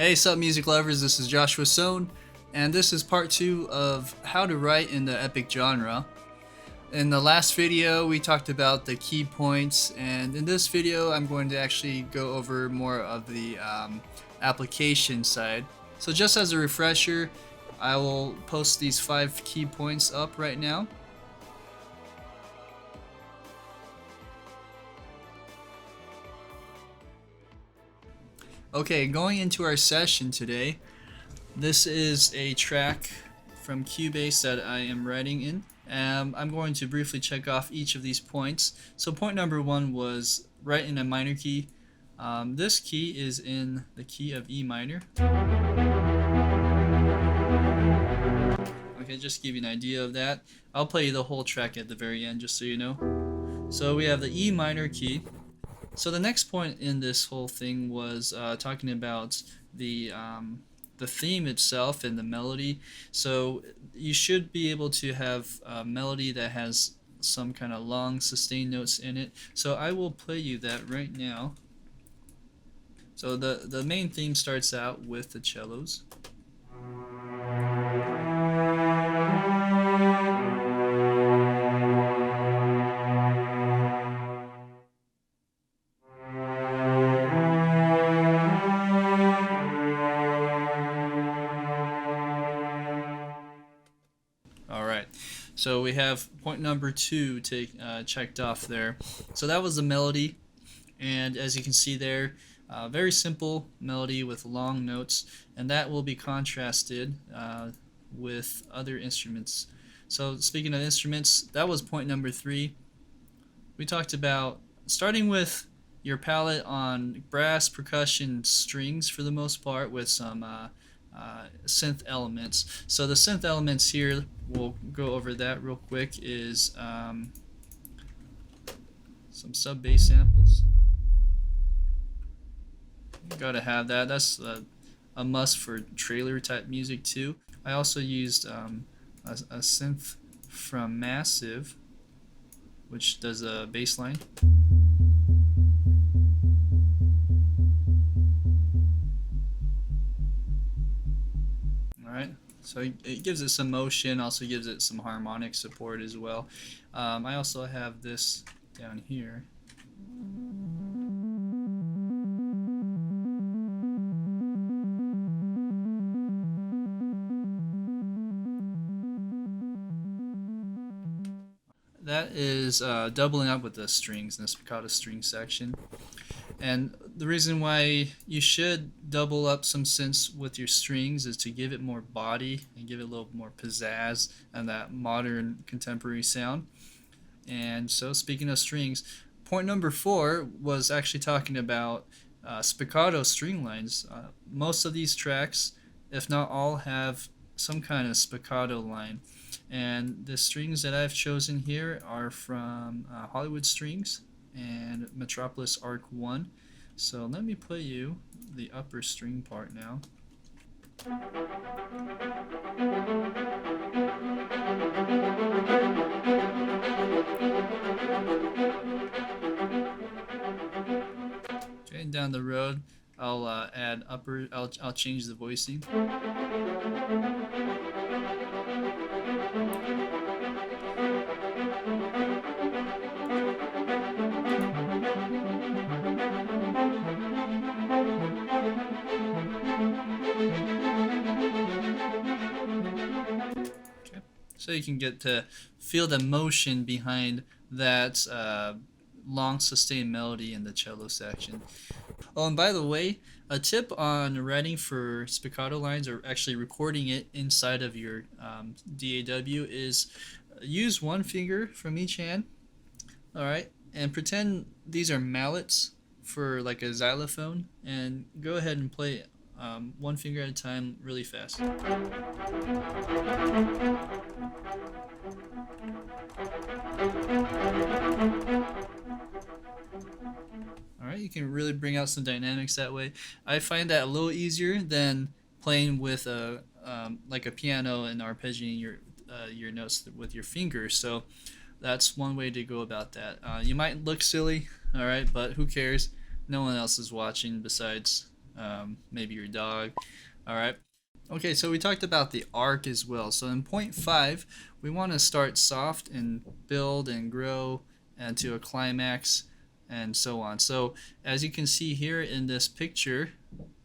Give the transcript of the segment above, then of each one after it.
Hey, sup music lovers, this is Joshua Sohn, and this is part 2 of how to write in the epic genre. In the last video we talked about the key points, and in this video I'm going to actually go over more of the application side. So just as a refresher, I will post these 5 key points up right now. Okay, going into our session today, this is a track from Cubase that I am writing in. I'm going to briefly check off each of these points. So point number 1 was write in a minor key. This key is in the key of E minor. Okay, just to give you an idea of that. I'll play you the whole track at the very end just so you know. So we have the E minor key. So the next point in this whole thing was talking about the theme itself and the melody. So you should be able to have a melody that has some kind of long sustained notes in it. So I will play you that right now. So the main theme starts out with the cellos. So we have point number 2 checked off there. So that was the melody, and as you can see there, very simple melody with long notes, and that will be contrasted with other instruments. So speaking of instruments, that was point number 3. We talked about starting with your palette on brass, percussion, strings for the most part, with some synth elements. So the synth elements here, we'll go over that real quick, is some sub bass samples. You gotta have that. That's a must for trailer type music too. I also used a synth from Massive, which does a bass line. So it gives it some motion, also gives it some harmonic support as well. I also have this down here. That is doubling up with the strings in the spiccato string section. And the reason why you should double up some synths with your strings is to give it more body and give it a little more pizzazz and that modern contemporary sound. And so speaking of strings, point number 4 was actually talking about spiccato string lines. Most of these tracks, if not all, have some kind of spiccato line. And the strings that I've chosen here are from Hollywood Strings and Metropolis Arc 1. So let me play you the upper string part now. Okay, down the road I'll add upper, I'll change the voicing. So you can get to feel the motion behind that long sustained melody in the cello section. Oh, and by the way, a tip on writing for spiccato lines, or actually recording it inside of your DAW, is use one finger from each hand, alright, and pretend these are mallets for like a xylophone, and go ahead and play one finger at a time really fast. Alright, you can really bring out some dynamics that way. I find that a little easier than playing with a like a piano and arpeggiating your notes with your fingers. So that's one way to go about that. You might look silly, alright, but who cares? No one else is watching besides maybe your dog. All right. Okay, so we talked about the arc as well. So in point 5, we want to start soft and build and grow and to a climax and so on. So as you can see here in this picture,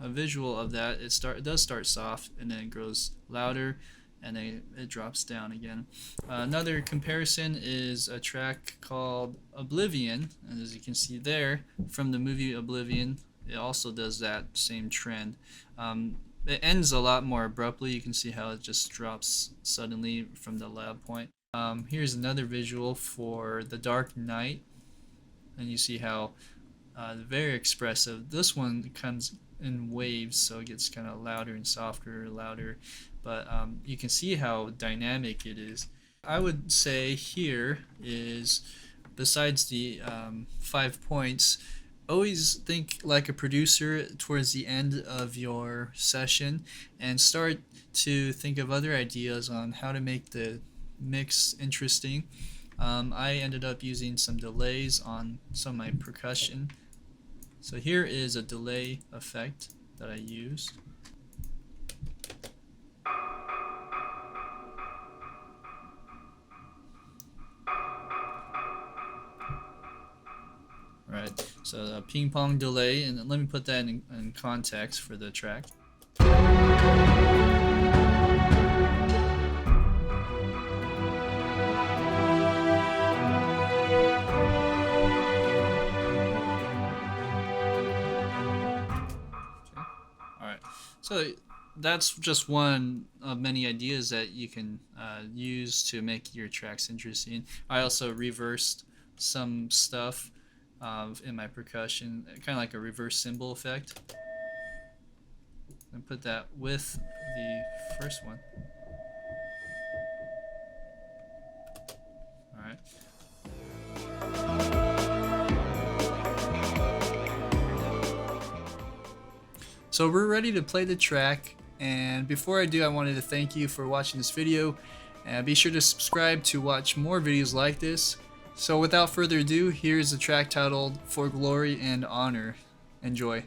a visual of that, it does start soft and then it grows louder and then it drops down again. Another comparison is a track called Oblivion, and as you can see there from the movie Oblivion, it also does that same trend. It ends a lot more abruptly. You can see how it just drops suddenly from the loud point. Here's another visual for The Dark Knight, and you see how very expressive. This one comes in waves, so it gets kind of louder and softer, louder, but you can see how dynamic it is. I would say here is, besides the 5 points, always think like a producer towards the end of your session and start to think of other ideas on how to make the mix interesting. I ended up using some delays on some of my percussion. So here is a delay effect that I used. Right, so a ping pong delay, and let me put that in context for the track. Alright, so that's just one of many ideas that you can use to make your tracks interesting. I also reversed some stuff in my percussion, kind of like a reverse cymbal effect, and put that with the first one. Alright. So we're ready to play the track, and before I do, I wanted to thank you for watching this video, and be sure to subscribe to watch more videos like this. So without further ado, here's the track titled For Glory and Honor. Enjoy.